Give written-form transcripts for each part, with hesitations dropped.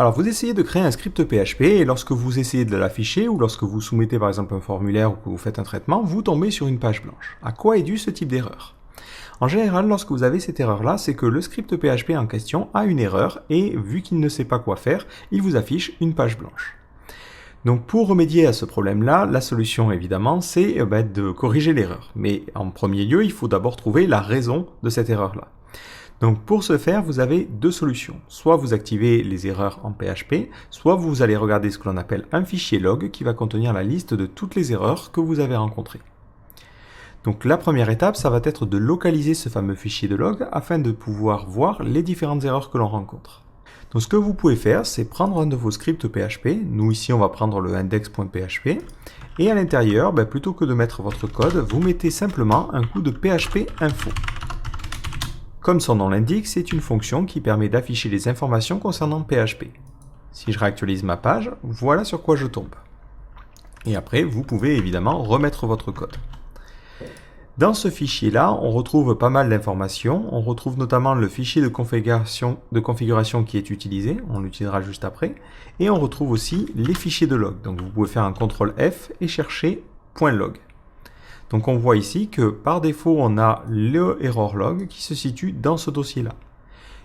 Alors vous essayez de créer un script PHP et lorsque vous essayez de l'afficher ou lorsque vous soumettez par exemple un formulaire ou que vous faites un traitement, vous tombez sur une page blanche. À quoi est dû ce type d'erreur? En général, lorsque vous avez cette erreur-là, c'est que le script PHP en question a une erreur et vu qu'il ne sait pas quoi faire, il vous affiche une page blanche. Donc pour remédier à ce problème-là, la solution évidemment, c'est de corriger l'erreur. Mais en premier lieu, il faut d'abord trouver la raison de cette erreur-là. Donc pour ce faire, vous avez deux solutions. Soit vous activez les erreurs en PHP, soit vous allez regarder ce que l'on appelle un fichier log qui va contenir la liste de toutes les erreurs que vous avez rencontrées. Donc la première étape, ça va être de localiser ce fameux fichier de log afin de pouvoir voir les différentes erreurs que l'on rencontre. Donc ce que vous pouvez faire, c'est prendre un de vos scripts PHP. Nous ici, on va prendre le index.php. Et à l'intérieur, plutôt que de mettre votre code, vous mettez simplement un coup de php info. Comme son nom l'indique, c'est une fonction qui permet d'afficher les informations concernant PHP. Si je réactualise ma page, voilà sur quoi je tombe. Et après, vous pouvez évidemment remettre votre code. Dans ce fichier-là, on retrouve pas mal d'informations. On retrouve notamment le fichier de configuration qui est utilisé. On l'utilisera juste après. Et on retrouve aussi les fichiers de log. Donc vous pouvez faire un CTRL F et chercher .log. Donc on voit ici que par défaut, on a le error log qui se situe dans ce dossier-là.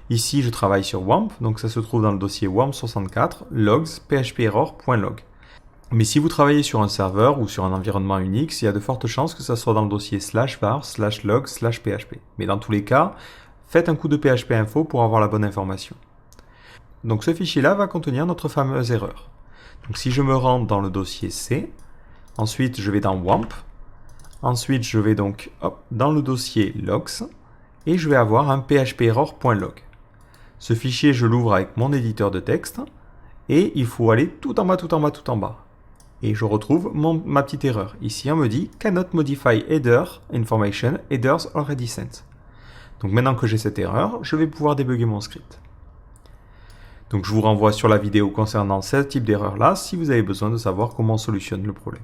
Ici, je travaille sur WAMP, donc ça se trouve dans le dossier WAMP64, logs phperror.log. Mais si vous travaillez sur un serveur ou sur un environnement Unix, il y a de fortes chances que ça soit dans le dossier /var, /log, /php. Mais dans tous les cas, faites un coup de php info pour avoir la bonne information. Donc ce fichier-là va contenir notre fameuse erreur. Donc si je me rends dans le dossier C, ensuite je vais dans WAMP, ensuite je vais donc dans le dossier logs et je vais avoir un phperror.log. Ce fichier, je l'ouvre avec mon éditeur de texte et il faut aller tout en bas, tout en bas, tout en bas. Et je retrouve ma petite erreur. Ici, on me dit « Cannot modify header information, headers already sent ». Donc maintenant que j'ai cette erreur, je vais pouvoir débugger mon script. Donc je vous renvoie sur la vidéo concernant ce type d'erreur-là si vous avez besoin de savoir comment on solutionne le problème.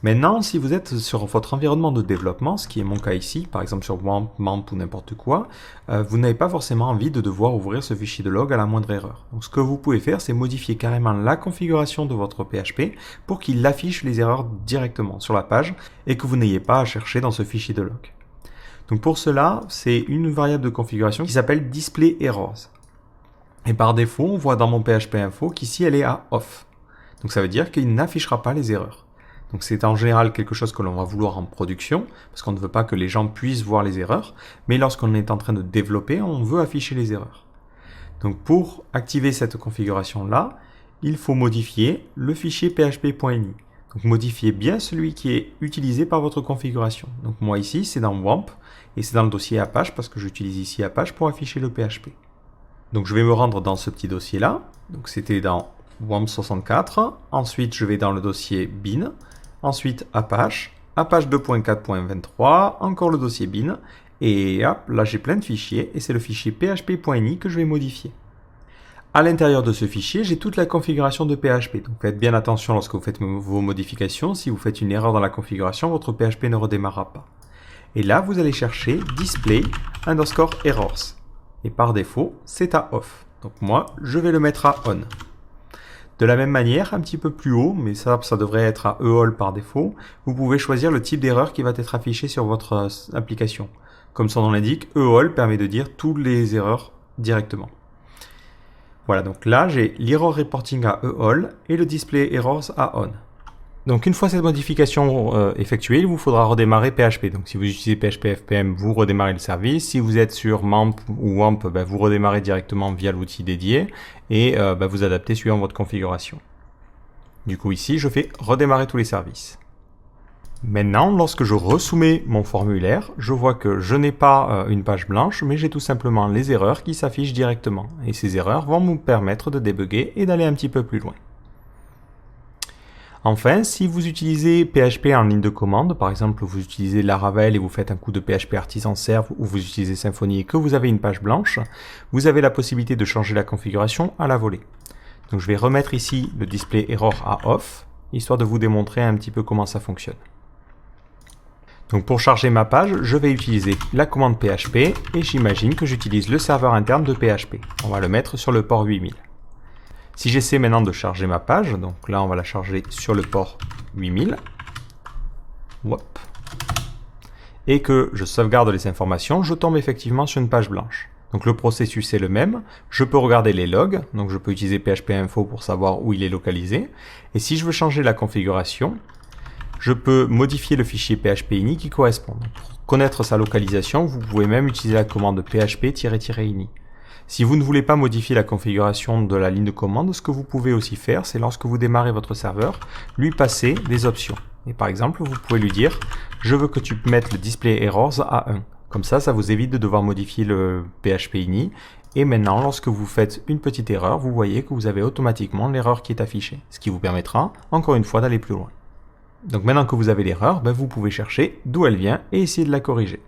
Maintenant, si vous êtes sur votre environnement de développement, ce qui est mon cas ici, par exemple sur WAMP, MAMP ou n'importe quoi, vous n'avez pas forcément envie de devoir ouvrir ce fichier de log à la moindre erreur. Donc ce que vous pouvez faire, c'est modifier carrément la configuration de votre PHP pour qu'il affiche les erreurs directement sur la page et que vous n'ayez pas à chercher dans ce fichier de log. Donc pour cela, c'est une variable de configuration qui s'appelle displayErrors. Et par défaut, on voit dans mon PHP info qu'ici elle est à off. Donc ça veut dire qu'il n'affichera pas les erreurs. Donc c'est en général quelque chose que l'on va vouloir en production, parce qu'on ne veut pas que les gens puissent voir les erreurs, mais lorsqu'on est en train de développer, on veut afficher les erreurs. Donc pour activer cette configuration-là, il faut modifier le fichier php.ini. Donc modifiez bien celui qui est utilisé par votre configuration. Donc moi ici, c'est dans WAMP, et c'est dans le dossier Apache, parce que j'utilise ici Apache pour afficher le PHP. Donc je vais me rendre dans ce petit dossier-là, donc c'était dans WAMP64, ensuite je vais dans le dossier bin, ensuite Apache, Apache 2.4.23, encore le dossier bin, et hop, là j'ai plein de fichiers, et c'est le fichier php.ini que je vais modifier. À l'intérieur de ce fichier, j'ai toute la configuration de PHP, donc faites bien attention lorsque vous faites vos modifications, si vous faites une erreur dans la configuration, votre PHP ne redémarrera pas. Et là, vous allez chercher display_errors, et par défaut, c'est à off. Donc moi, je vais le mettre à on. De la même manière, un petit peu plus haut, mais ça devrait être à EOL par défaut, vous pouvez choisir le type d'erreur qui va être affiché sur votre application. Comme son nom l'indique, EOL permet de dire toutes les erreurs directement. Voilà, donc là j'ai l'error reporting à EOL et le display errors à on. Donc une fois cette modification effectuée, il vous faudra redémarrer PHP. Donc si vous utilisez PHP FPM, vous redémarrez le service. Si vous êtes sur MAMP ou WAMP, vous redémarrez directement via l'outil dédié et vous adaptez suivant votre configuration. Du coup ici, je fais redémarrer tous les services. Maintenant, lorsque je resoumets mon formulaire, je vois que je n'ai pas une page blanche, mais j'ai tout simplement les erreurs qui s'affichent directement. Et ces erreurs vont me permettre de débugger et d'aller un petit peu plus loin. Enfin, si vous utilisez PHP en ligne de commande, par exemple vous utilisez Laravel et vous faites un coup de PHP Artisan Serve ou vous utilisez Symfony et que vous avez une page blanche, vous avez la possibilité de changer la configuration à la volée. Donc je vais remettre ici le display error à off, histoire de vous démontrer un petit peu comment ça fonctionne. Donc pour charger ma page, je vais utiliser la commande PHP et j'imagine que j'utilise le serveur interne de PHP. On va le mettre sur le port 8000. Si j'essaie maintenant de charger ma page, donc là on va la charger sur le port 8000, hop, et que je sauvegarde les informations, je tombe effectivement sur une page blanche. Donc le processus est le même, je peux regarder les logs, donc je peux utiliser PHP Info pour savoir où il est localisé, et si je veux changer la configuration, je peux modifier le fichier PHP-ini qui correspond. Pour connaître sa localisation, vous pouvez même utiliser la commande php-ini. Si vous ne voulez pas modifier la configuration de la ligne de commande, ce que vous pouvez aussi faire, c'est lorsque vous démarrez votre serveur, lui passer des options. Et par exemple, vous pouvez lui dire « Je veux que tu mettes le display errors à 1 ». Comme ça vous évite de devoir modifier le PHP-ini. Et maintenant, lorsque vous faites une petite erreur, vous voyez que vous avez automatiquement l'erreur qui est affichée. Ce qui vous permettra, encore une fois, d'aller plus loin. Donc maintenant que vous avez l'erreur, vous pouvez chercher d'où elle vient et essayer de la corriger.